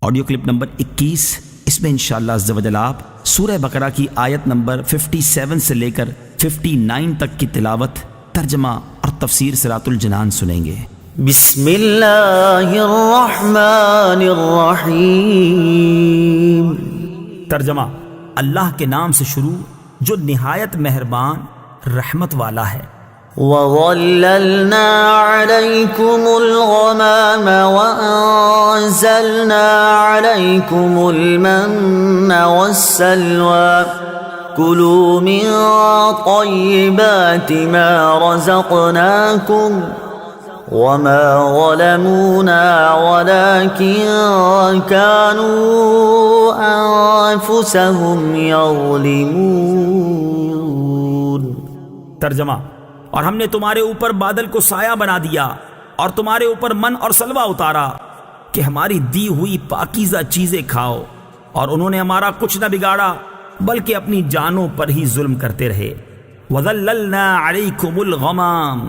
Audio clip number 21۔ اس میں انشاءاللہ عز و جل آپ سورہ بقرہ کی آیت نمبر 57 سے لے کر 59 تک کی تلاوت، ترجمہ اور تفسیر صراط الجنان سنیں گے۔ بسم اللہ الرحمن الرحیم۔ ترجمہ: اللہ کے نام سے شروع جو نہایت مہربان رحمت والا ہے۔ وَظَلَّلْنَا عَلَيْكُمُ الْغَمَامَ وَأَنزَلْنَا عَلَيْكُمُ الْمَنَّ وَالسَّلْوَىٰ كُلُوا مِن طَيِّبَاتِ مَا رَزَقْنَاكُمْ وَمَا ظَلَمُونَا وَلَكِن كَانُوا أَنفُسَهُمْ يَظْلِمُونَ۔ ترجمہ: اور ہم نے تمہارے اوپر بادل کو سایہ بنا دیا اور تمہارے اوپر من اور سلوہ اتارا کہ ہماری دی ہوئی پاکیزہ چیزیں کھاؤ، اور انہوں نے ہمارا کچھ نہ بگاڑا بلکہ اپنی جانوں پر ہی ظلم کرتے رہے۔ وَظَلَّلْنَا عَلَيْكُمُ الْغَمَامَ،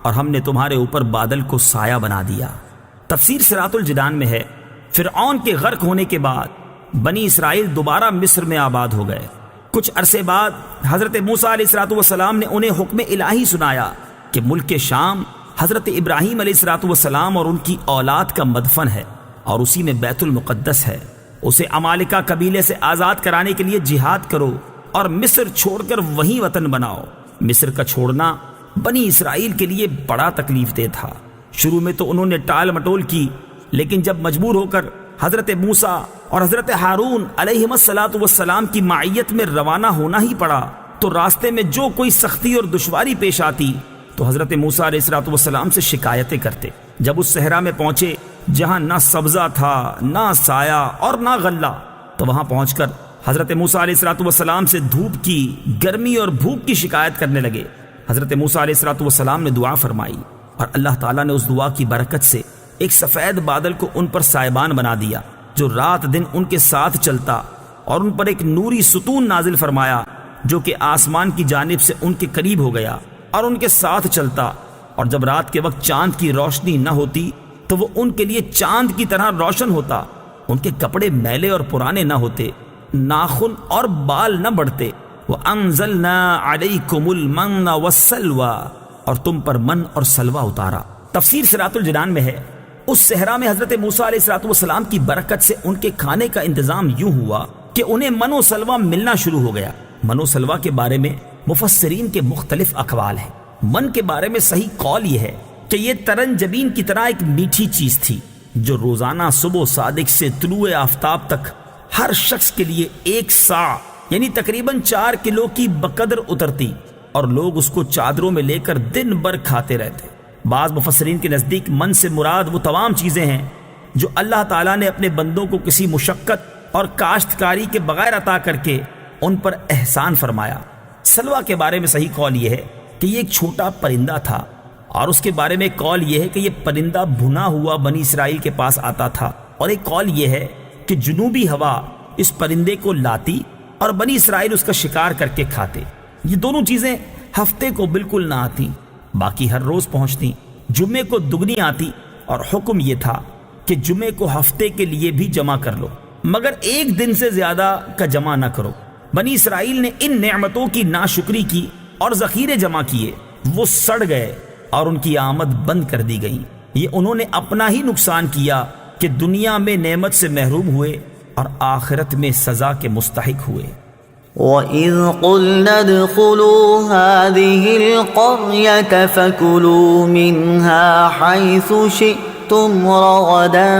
اور ہم نے تمہارے اوپر بادل کو سایہ بنا دیا۔ تفسیر صراط الجنان میں ہے، فرعون کے غرق ہونے کے بعد بنی اسرائیل دوبارہ مصر میں آباد ہو گئے۔ کچھ عرصے بعد حضرت موسیٰ علیہ السلام نے انہیں حکم الہی سنایا کہ ملک شام حضرت ابراہیم علیہ السلام اور ان کی اولاد کا مدفن ہے، اور اسی میں بیت المقدس ہے۔ اسے عمالقہ قبیلے سے آزاد کرانے کے لیے جہاد کرو اور مصر چھوڑ کر وہیں وطن بناؤ۔ مصر کا چھوڑنا بنی اسرائیل کے لیے بڑا تکلیف دہ تھا۔ شروع میں تو انہوں نے ٹال مٹول کی، لیکن جب مجبور ہو کر حضرت موسیٰ اور حضرت ہارون علیہ السلام کی معیت میں روانہ ہونا ہی پڑا، تو راستے میں جو کوئی سختی اور دشواری پیش آتی تو حضرت موسیٰ علیہ السلام سے شکایتیں کرتے۔ جب اس صحرا میں پہنچے جہاں نہ سبزہ تھا، نہ سایہ اور نہ غلہ، تو وہاں پہنچ کر حضرت موسیٰ علیہ السلام سے دھوپ کی، گرمی اور بھوک کی شکایت کرنے لگے۔ حضرت موسیٰ علیہ السلام نے دعا فرمائی، اور اللہ تعالیٰ نے اس دعا کی برکت سے ایک سفید بادل کو ان پر سائبان بنا دیا جو رات دن ان کے ساتھ چلتا، اور ان پر ایک نوری ستون نازل فرمایا جو کہ آسمان کی جانب سے ان کے قریب ہو گیا اور ان کے ساتھ چلتا، اور جب رات کے وقت چاند کی روشنی نہ ہوتی تو وہ ان کے لیے چاند کی طرح روشن ہوتا۔ ان کے کپڑے میلے اور پرانے نہ ہوتے، ناخن اور بال نہ بڑھتے۔ وَأَنزَلْنَا عَلَيْكُمُ الْمَنَّ وَالسَّلْوَىٰ، اور تم پر من اور سلوہ اتارا۔ تفسیر صراط الجنان میں ہے، اس صحرا میں حضرت موسیٰ علیہ السلام کی برکت سے ان کے کھانے کا انتظام یوں ہوا کہ انہیں من و سلوہ ملنا شروع ہو گیا۔ من و سلوہ کے بارے میں مفسرین کے مختلف اقوال ہیں۔ من کے بارے میں صحیح قول یہ ہے کہ یہ ترنجبین کی طرح ایک میٹھی چیز تھی جو روزانہ صبح صادق سے طلوع آفتاب تک ہر شخص کے لیے 1 سا یعنی تقریباً 4 کلو کی بقدر اترتی، اور لوگ اس کو چادروں میں لے کر دن بھر کھاتے رہتے۔ بعض مفسرین کے نزدیک من سے مراد وہ تمام چیزیں ہیں جو اللہ تعالیٰ نے اپنے بندوں کو کسی مشقت اور کاشتکاری کے بغیر عطا کر کے ان پر احسان فرمایا۔ سلوہ کے بارے میں صحیح قول یہ ہے کہ یہ ایک چھوٹا پرندہ تھا، اور اس کے بارے میں قول یہ ہے کہ یہ پرندہ بھنا ہوا بنی اسرائیل کے پاس آتا تھا، اور ایک قول یہ ہے کہ جنوبی ہوا اس پرندے کو لاتی اور بنی اسرائیل اس کا شکار کر کے کھاتے۔ یہ دونوں چیزیں ہفتے کو بالکل نہ آتی، باقی ہر روز پہنچتی۔ جمعے کو دگنی آتی، اور حکم یہ تھا کہ جمعے کو ہفتے کے لیے بھی جمع کر لو، مگر 1 دن سے زیادہ کا جمع نہ کرو۔ بنی اسرائیل نے ان نعمتوں کی ناشکری کی اور ذخیرے جمع کیے، وہ سڑ گئے اور ان کی آمد بند کر دی گئی۔ یہ انہوں نے اپنا ہی نقصان کیا کہ دنیا میں نعمت سے محروم ہوئے اور آخرت میں سزا کے مستحق ہوئے۔ وَإِذْ قُلْنَا ادْخُلُوا هَٰذِهِ الْقَرْيَةَ فَكُلُوا مِنْهَا حَيْثُ شِئْتُمْ رَغَدًا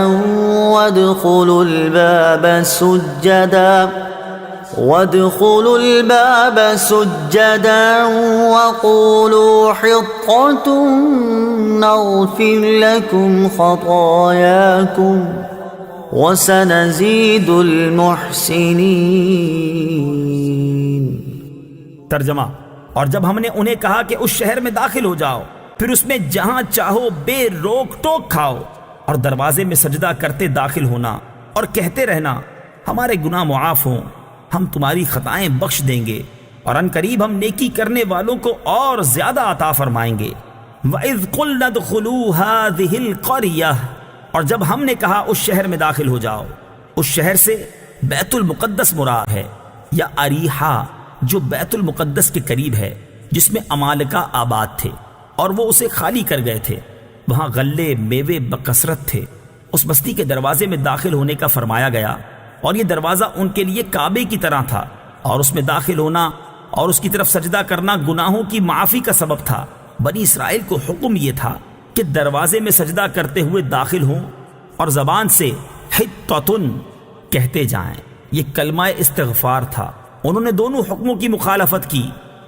وَادْخُلُوا الْبَابَ سُجَّدًا وَقُولُوا حِطَّةٌ نَغْفِرْ لَكُمْ خَطَايَاكُمْ وَسَنَزِيدُ الْمُحْسِنِينَ۔ ترجمہ: اور جب ہم نے انہیں کہا کہ اس شہر میں داخل ہو جاؤ، پھر اس میں جہاں چاہو بے روک ٹوک کھاؤ، اور دروازے میں سجدہ کرتے داخل ہونا اور کہتے رہنا ہمارے گناہ معاف ہوں، ہم تمہاری خطائیں بخش دیں گے، اور ان قریب ہم نیکی کرنے والوں کو اور زیادہ عطا فرمائیں گے۔ وَإِذْ قُلْنَا ادْخُلُوا هَٰذِهِ الْقَرْيَةَ، اور جب ہم نے کہا اس شہر میں داخل ہو جاؤ، اس شہر سے بیت المقدس مراد ہے، یا اریحا جو بیت المقدس کے قریب ہے، جس میں امالکہ آباد تھے اور وہ اسے خالی کر گئے تھے۔ وہاں غلے میوے بکثرت تھے۔ اس بستی کے دروازے میں داخل ہونے کا فرمایا گیا، اور یہ دروازہ ان کے لیے کعبے کی طرح تھا، اور اس میں داخل ہونا اور اس کی طرف سجدہ کرنا گناہوں کی معافی کا سبب تھا۔ بنی اسرائیل کو حکم یہ تھا کہ دروازے میں سجدہ کرتے ہوئے داخل ہوں اور زبان سے حطۃ کہتے جائیں۔ یہ کلمہ استغفار تھا۔ انہوں نے دونوں حکموں کی مخالفت کی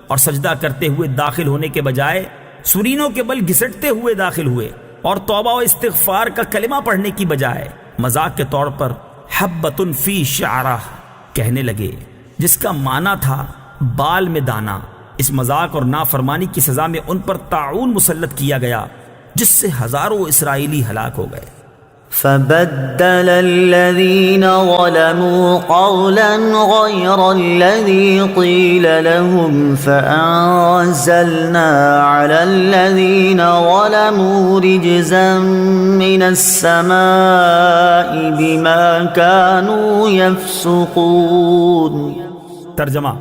اور سجدہ کرتے ہوئے داخل ہونے کے بجائے سرینوں کے بل گھسٹتے ہوئے داخل ہوئے، اور توبہ و استغفار کا کلمہ پڑھنے کی بجائے مذاق کے طور پر حبۃ فی شعرہ کہنے لگے، جس کا معنی تھا بال میں دانا۔ اس مذاق اور نافرمانی کی سزا میں ان پر طاعون مسلط کیا گیا، جس سے ہزاروں اسرائیلی ہلاک ہو گئے۔ فبدل الذين ظلموا قولا غير الذي قيل لهم فأنزلنا على الذين ظلموا رجزا من السماء بما كانوا يفسقون۔ ترجمہ: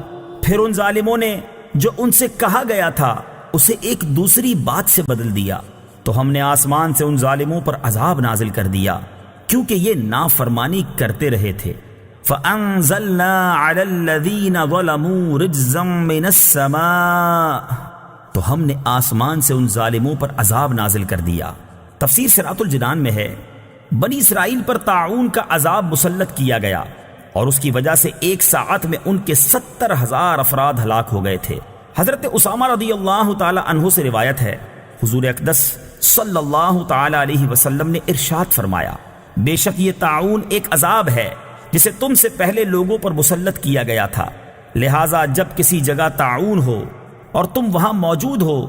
پھر ان ظالموں نے جو ان سے کہا گیا تھا اسے ایک دوسری بات سے بدل دیا، تو ہم نے آسمان سے ان ظالموں پر عذاب نازل کر دیا کیونکہ یہ نافرمانی کرتے رہے تھے۔ فَأَنزَلْنَا عَلَى الَّذِينَ ظَلَمُوا رِجْزًا مِّنَ السَّمَاءِ، تو ہم نے آسمان سے ان ظالموں پر عذاب نازل کر دیا۔ تفسیر صراط الجنان میں ہے، بنی اسرائیل پر طاعون کا عذاب مسلط کیا گیا، اور اس کی وجہ سے ایک ساعت میں ان کے 70,000 افراد ہلاک ہو گئے تھے۔ حضرت اسامہ رضی اللہ تعالی عنہ سے روایت ہے، حضور اقدس صلی اللہ تعالی علیہ وسلم نے ارشاد فرمایا، بے شک یہ طاعون ایک عذاب ہے جسے تم سے پہلے لوگوں پر مسلط کیا گیا تھا، لہٰذا جب کسی جگہ طاعون ہو اور تم وہاں موجود ہو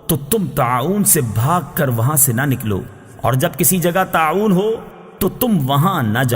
تو تم طاعون سے بھاگ کر وہاں سے نہ نکلو، اور جب کسی جگہ طاعون ہو تو تم وہاں نہ جاؤ۔